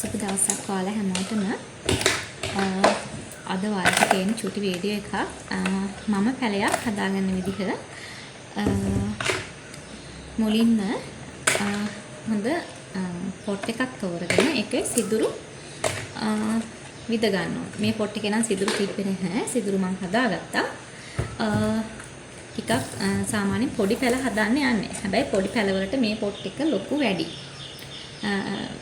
සුබ දවසක් ඔයාලා හැමෝටම. අද ඔයාලට තියෙන චුටි වීඩියෝ එකක්. මම පැලයක් හදාගන්න විදිහ මුලින්ම හොඳ පොට් එකක් තෝරගෙන ඒකේ සිදුරු විද ගන්න ඕනේ. මේ පොට් එකේ නම් සිදුරු තිබ්බේ නැහැ. සිදුරු මම හදාගත්තා. ටිකක් සාමාන්‍යයෙන් පොඩි පැල හදන්න යන්නේ. හැබැයි පොඩි පැලවලට මේ පොට් එක ලොකු වැඩි.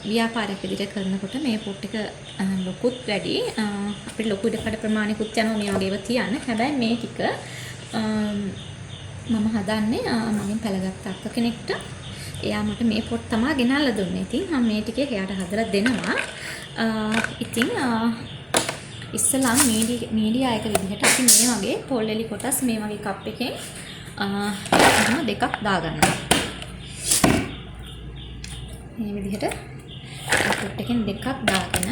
ව්‍යාපාරයක් විදිහට කරනකොට මේ පොට් එක ලොකුත් වැඩි. අපිට ලොකු ඉඩකඩ ප්‍රමාණිකුත් යනවා මේ වගේව තියන්න. හැබැයි මේ ටික මම හදන්නේ මගෙන් පැලගත්ත අක්ක කෙනෙක්ට. එයා මට මේ පොට් තමයි ගෙනල්ලා දුන්නේ. ඉතින් මම මේ ටික එයාට හදලා දෙනවා. ඉතින් ඉස්සලා මීඩියා එක විදිහට අපි මේ වගේ පොල්ලෙලි කොටස් මේ වගේ කප් එකෙන් දෙකක් දාගන්නවා. මේ විදිහට පොට් එකෙන් දෙකක් දාගෙන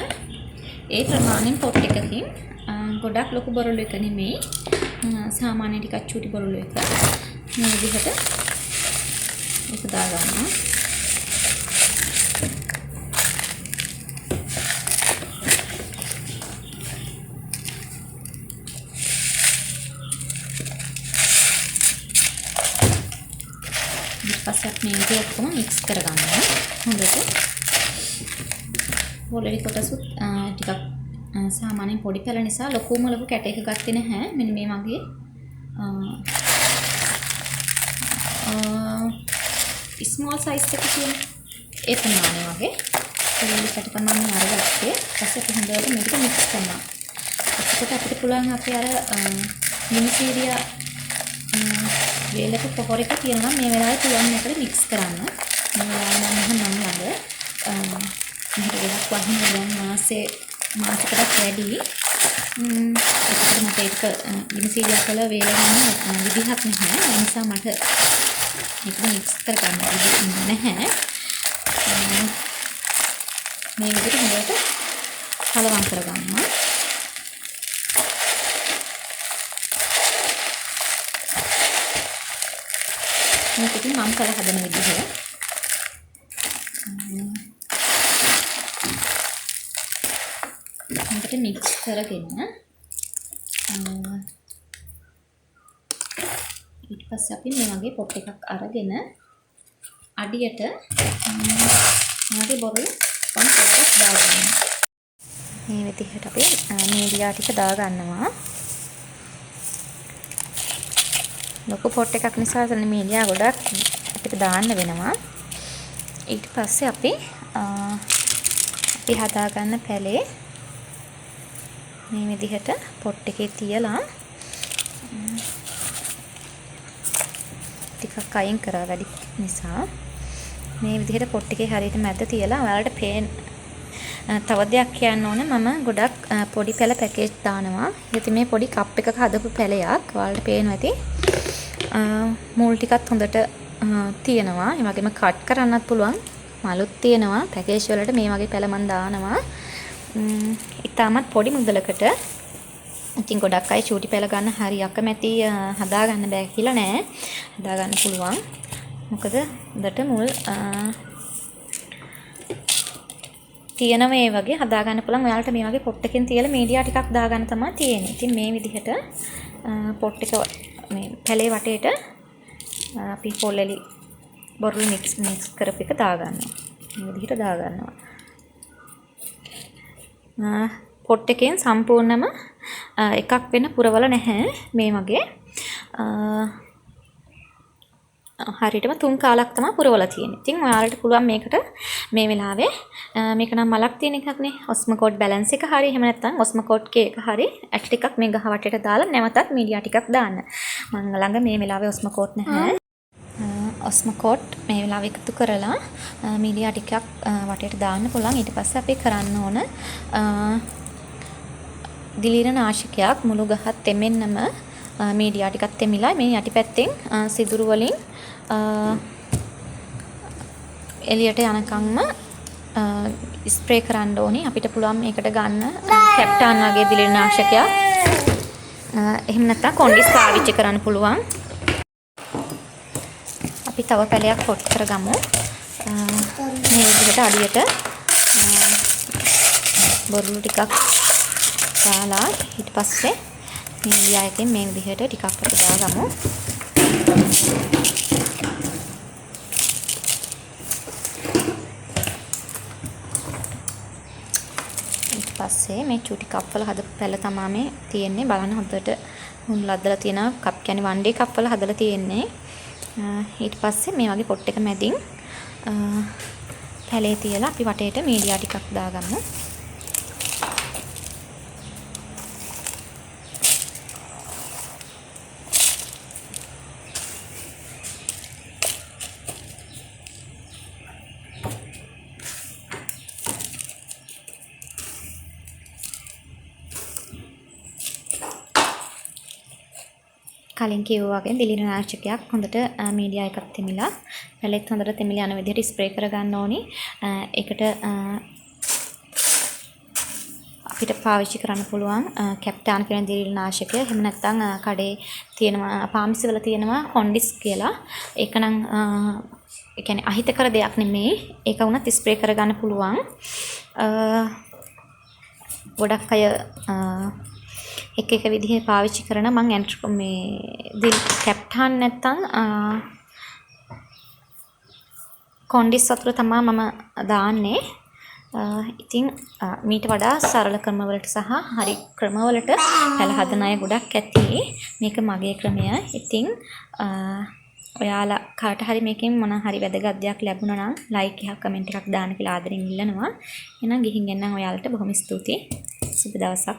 ඒ ප්‍රමාණයෙන් පොට් එකකින් ගොඩක් ලොකු බොරළු එක නෙමෙයි සාමාන්‍ය ටිකක් චූටි බොරළු එක මේ විදිහට ඒක දාගන්නවා. පස්සක් මේ විදිහට ඔක්කොම මික්ස් කරගන්නවා. හොඳට. පොල්ලෙලි කොටසුත් ටිකක් සාමාන්‍යයෙන් පොඩි පැල නිසා ලොකුම ලොකු කැට එක ගත්තේ නැහැ. මෙන්න මේ වගේ ස්මෝල් සයිස් එක තියෙන ඒ ප්‍රමාණය වගේ පොල්ලෙලි කැට ප්‍රමාණය අරගත්තේ. ඊපස්සේ අපි හොඳට මේක මික්ස් කරනවා. එතකොට අපිට පුළුවන් අපි අර මිනිසීරියා වේලක පොහොර එක තියෙනවා මේ වෙලාවේ පුළුවන් මේකට මික්ස් කරන්න. මේ වෙලාවේ නම් මම ළඟ මෙහෙට ගොඩක් වහින්න දැන් මාසෙකට වැඩි. ඒකට මට ඒක මිනිසීරියා කළ වේල ගන්න විදිහක් නැහැ. ඒ නිසා මට මේක මික්ස් කරගන්න විදිහක් නැහැ. මේ විදිහට හොඳට කලවම් කරගන්නවා. මේක ඉතින් මම කල හදන විදිහ. මේකට මික්ස් කරගෙන ඊට පස්සේ අපි මේ වගේ පොට් එකක් අරගෙන අඩියට මාගේ බොරළු පොඩ්ඩක් දාගන්නවා. මේ විදිහට අපි මීඩියා ටික දාගන්නවා. ලොකු පොට් එකක් නිසා එතන මීඩියා ගොඩක් අපිට දාන්න වෙනවා. ඊට පස්සේ අපි හදාගන්න පැලේ මේ විදිහට පොට් එකේ තියලා ටිකක් අයින් කරා වැඩි නිසා මේ විදිහට පොට් එකේ හරියට මැද තියලා ඔයාලට තව දෙයක් කියන්න ඕනේ. මම ගොඩක් පොඩි පැල පැකේජ් දානවා. ඉතින් මේ පොඩි කප් එකක හදපු පැලයක් ඔයාලට පේනවා ඇති. මූල් ටිකත් හොඳට තියෙනවා. ඒ වගේම කට් කරන්නත් පුළුවන්. මලුත් තියෙනවා. පැකේජ් වලට මේ වගේ පැල මන් දානවා. ඉතාමත් පොඩි මුදලකට. ඉතින් ගොඩක් අය චූටි පැල ගන්න හරි අකමැති හදා ගන්න බෑ කියලා නෑ. හදා ගන්න පුළුවන්. මොකද හොඳට මුල් තියෙන මේ වගේ හදා ගන්න පුළුවන්. ඔයාලට මේ වගේ පොට් එකකින් තියලා මීඩියා ටිකක් දාගන්න තමයි තියෙන්නේ. ඉතින් මේ විදිහට පොට් එක මේ පැලේ වටේට අපි පොල්ලෙලි බොරළු මික්ස් කරපු එක දාගන්නවා. මේ විදිහට දාගන්නවා. පොට් එකෙන් සම්පූර්ණම එකක් වෙන පුරවල නැහැ. මේ වගේ හරියටම 3 කාලක් තමයි පුරවලා තියෙන්නේ. ඉතින් ඔයාලට පුළුවන් මේකට මේ වෙලාවේ මේක නම් මලක් තියෙන එකක් නේ. ඔස්මෝකෝඩ් බැලන්ස් එක හරි එහෙම නැත්නම් ඔස්මෝකෝඩ් කේක හරි ඇට් ටිකක් මේ ගහ වටේට දාලා නැවතත් මීඩියා ටිකක් දාන්න. මම ළඟ මේ වෙලාවේ ඔස්මෝකෝඩ් නැහැ. ඔස්මෝකෝඩ් මේ වෙලාවේ එකතු කරලා මීඩියා ටිකක් වටේට දාන්න පුළුවන්. ඊට පස්සේ අපි කරන්න ඕන දිලීර නාශකයක් මුළු ගහත් තෙමෙන්නම මීඩියා ටිකක් තෙමිලා මේ යටිපැත්තෙන් සිදුරු වලින් එළියට යනකම්ම ස්ප්‍රේ කරන්න ඕනේ. අපිට පුළුවන් මේකට ගන්න කැප්ටාන් වගේ දිලීර නාශකයක්. එහෙම නැත්නම් කොන්ඩිස් පාවිච්චි කරන්න පුළුවන්. අපි තව පැලයක් පොට් කරගමු. මේ විදිහට අඩියට බොරළු ටිකක් දාලා ඊට පස්සේ මීඩියා එකෙන් මේ විදිහට ටිකක් අපි දාගමු. ඊට පස්සේ මේ චූටි කප් වල හදපු පැල තමයි මේ තියෙන්නේ. බලන්න හොඳට හුන් ලද්දලා තියෙනවා. කප් කියන්නේ 1 day කප් වල හදලා තියෙන්නේ. ඊට පස්සේ මේ වගේ පොට් එක මැදින් පැලේ තියලා අපි වටේට මීඩියා ටිකක් දාගමු. කලින් කිව්වා වගේ දිලින නාශකයක් හොඳට මීඩියා එකක් තෙමිලා පැලෙත් හොඳට තෙමිලා යන විදිහට ස්ප්‍රේ කරගන්න ඕනි. ඒකට අපිට පාවිච්චි කරන්න පුළුවන් කැප්ටාන් කියන දිලින නාශකය. එහෙම නැත්නම් කඩේ තියෙනවා පාමිසි වල තියෙනවා කොන්ඩිස් කියලා. ඒක නම් ඒ කියන්නේ අහිතකර දෙයක් නෙමෙයි. ඒක වුණත් ස්ප්‍රේ කරගන්න පුළුවන්. ගොඩක් අය එක විදිහේ පාවිච්චි කරන මම මේ කැප්ටාන් නැත්තම් කොන්ඩිස් වතුර තමයි මම දාන්නේ. ඉතින් මීට වඩා සරල ක්‍රමවලට සහ හරි ක්‍රමවලට පැල හදන අය ගොඩක් ඇති. මේක මගේ ක්‍රමය. ඉතින් ඔයාලා කාට හරි මේකෙන් මොන හරි වැදගත් දෙයක් ලැබුණා නම් ලයික් එකක් කමෙන්ට් එකක් දාන්න කියලා ආදරෙන් ඉල්ලනවා. එහෙනම් ගිහින් එන්නම් ඔයාලට බොහොම ස්තුතියි. සුබ දවසක්.